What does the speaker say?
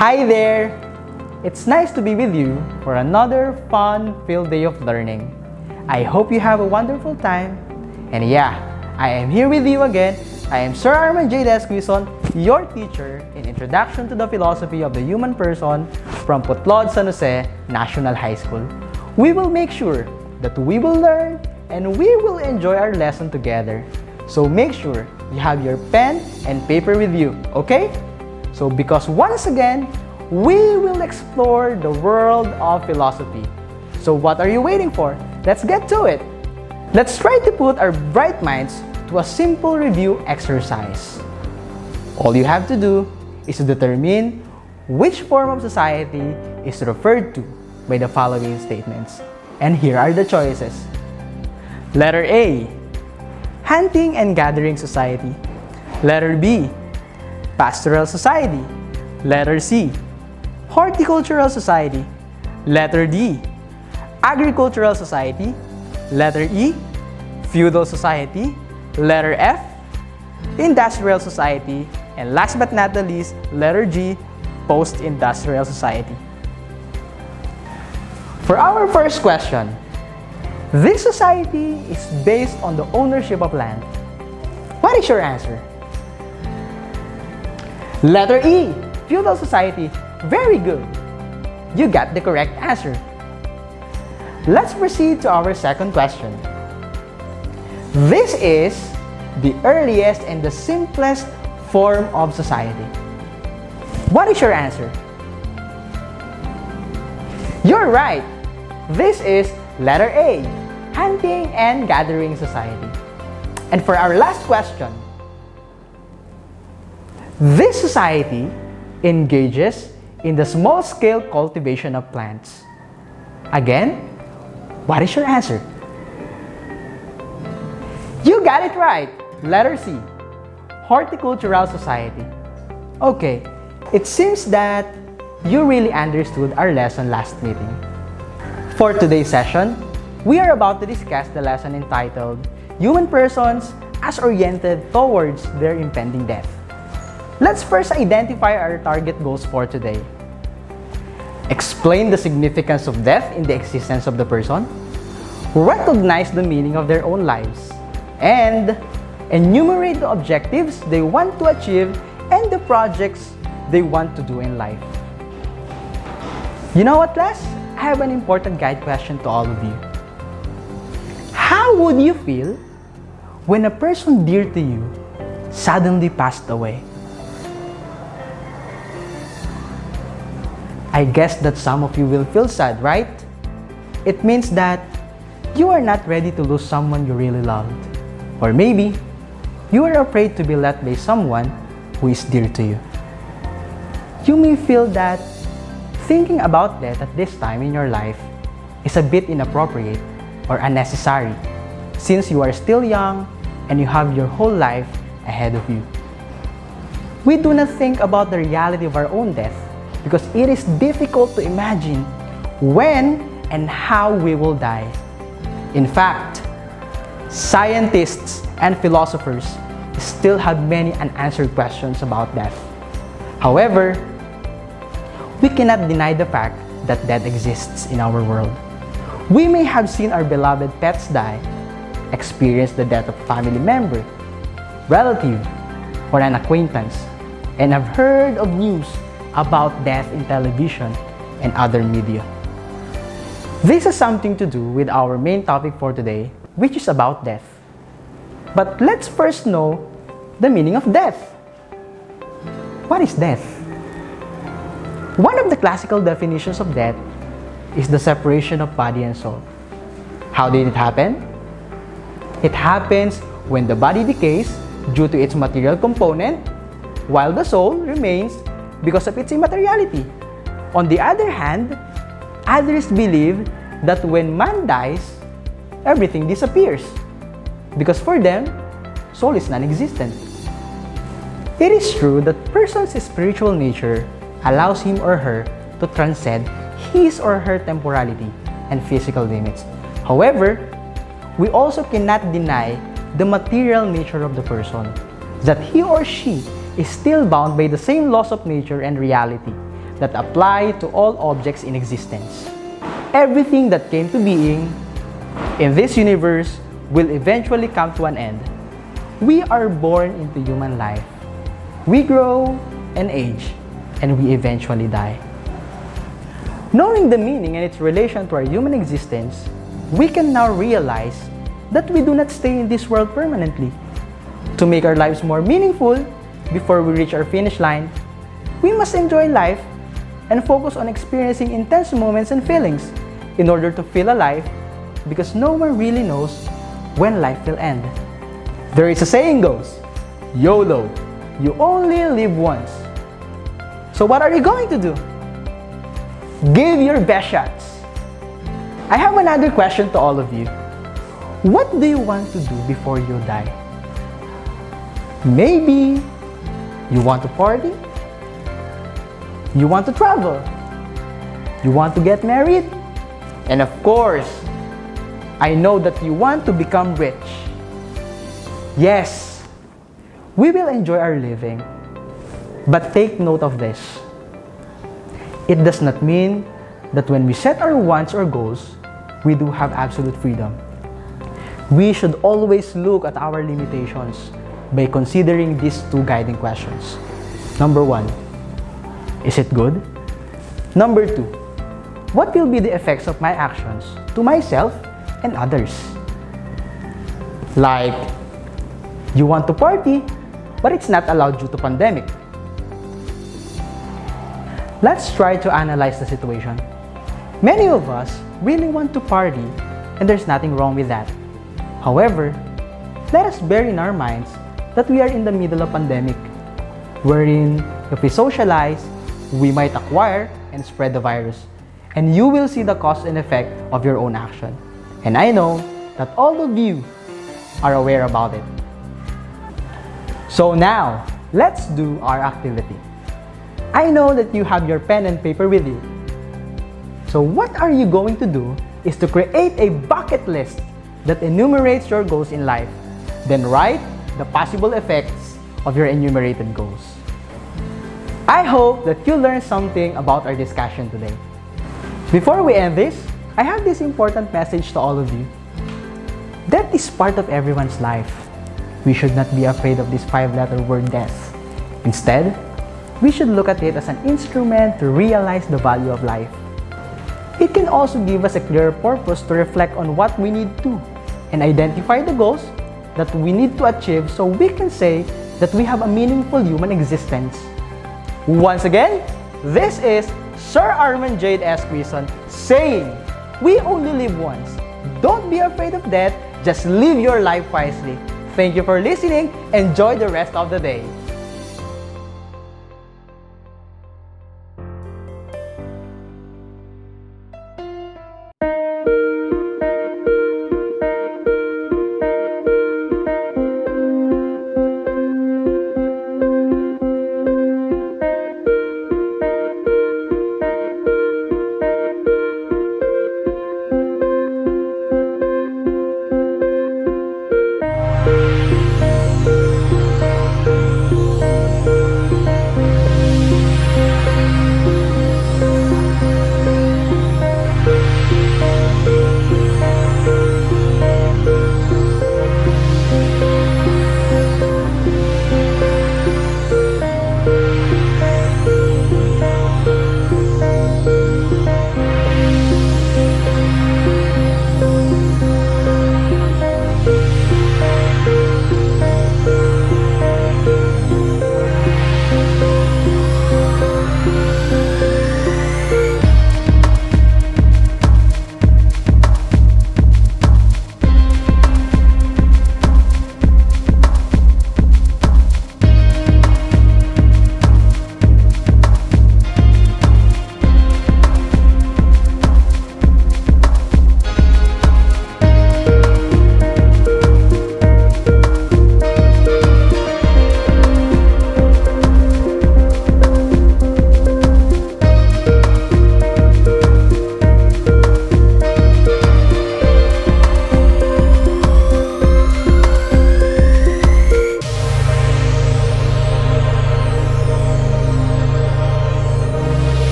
Hi there! It's nice to be with you for another fun-filled day of learning. I hope you have a wonderful time. And yeah, I am here with you again. I am Sir Arman J. Desquison, your teacher in Introduction to the Philosophy of the Human Person from Putlod, San Jose National High School. We will make sure that we will learn and we will enjoy our lesson together. So make sure you have your pen and paper with you, okay? So because once again, we will explore the world of philosophy. So what are you waiting for? Let's get to it. Let's try to put our bright minds to a simple review exercise. All you have to do is to determine which form of society is referred to by the following statements. And here are the choices. Letter A, hunting and gathering society. Letter B, pastoral society. Letter C, horticultural society. Letter D, agricultural society. Letter E, feudal society. Letter F, industrial society. And last but not the least, letter G, post-industrial society. For our first question, this society is based on the ownership of land. What is your answer? Letter E, feudal society. Very good. You got the correct answer. Let's proceed to our second question. This is the earliest and the simplest form of society. What is your answer? You're right. This is letter A, hunting and gathering society. And for our last question, this society engages in the small-scale cultivation of plants. Again, what is your answer? You got it right! Letter C, horticultural society. Okay, it seems that you really understood our lesson last meeting. For today's session, we are about to discuss the lesson entitled Human Persons as Oriented Towards Their Impending Death. Let's first identify our target goals for today. Explain the significance of death in the existence of the person, recognize the meaning of their own lives, and enumerate the objectives they want to achieve and the projects they want to do in life. You know what, class? I have an important guide question to all of you. How would you feel when a person dear to you suddenly passed away? I guess that some of you will feel sad, right? It means that you are not ready to lose someone you really loved. Or maybe, you are afraid to be left by someone who is dear to you. You may feel that thinking about death at this time in your life is a bit inappropriate or unnecessary since you are still young and you have your whole life ahead of you. We do not think about the reality of our own death because it is difficult to imagine when and how we will die. In fact, scientists and philosophers still have many unanswered questions about death. However, we cannot deny the fact that death exists in our world. We may have seen our beloved pets die, experienced the death of a family member, relative, or an acquaintance, and have heard of news about death in television and other media. This has something to do with our main topic for today, which is about death. But let's first know the meaning of death. What is death? One of the classical definitions of death is the separation of body and soul. How did it happen? It happens when the body decays due to its material component, while the soul remains because of its immateriality. On the other hand, others believe that when man dies, everything disappears, because for them, soul is non-existent. It is true that a person's spiritual nature allows him or her to transcend his or her temporality and physical limits. However, we also cannot deny the material nature of the person, that he or she is still bound by the same laws of nature and reality, that apply to all objects in existence. Everything that came to being in this universe will eventually come to an end. We are born into human life. We grow and age, and we eventually die. Knowing the meaning and its relation to our human existence, we can now realize that we do not stay in this world permanently. To make our lives more meaningful, before we reach our finish line, we must enjoy life and focus on experiencing intense moments and feelings in order to feel alive, because no one really knows when life will end. There is a saying goes, YOLO, you only live once. So what are you going to do? Give your best shots. I have another question to all of you. What do you want to do before you die? Maybe you want to party? You want to travel? You want to get married? And of course, I know that you want to become rich. Yes, we will enjoy our living. But take note of this. It does not mean that when we set our wants or goals, we do have absolute freedom. We should always look at our limitations by considering these two guiding questions. Number 1, is it good? Number 2, what will be the effects of my actions to myself and others? Like, you want to party, but it's not allowed due to pandemic. Let's try to analyze the situation. Many of us really want to party, and there's nothing wrong with that. However, let us bear in our minds that we are in the middle of pandemic, wherein if we socialize, we might acquire and spread the virus, and you will see the cause and effect of your own action. And I know that all of you are aware about it. So now, let's do our activity. I know that you have your pen and paper with you. So what are you going to do is to create a bucket list that enumerates your goals in life. Then write the possible effects of your enumerated goals. I hope that you learned something about our discussion today. Before we end this, I have this important message to all of you. Death is part of everyone's life. We should not be afraid of this 5-letter word death. Instead, we should look at it as an instrument to realize the value of life. It can also give us a clear purpose to reflect on what we need to and identify the goals that we need to achieve so we can say that we have a meaningful human existence. Once again, this is Sir Arman Jade S. Quizon saying, we only live once. Don't be afraid of death, just live your life wisely. Thank you for listening. Enjoy the rest of the day.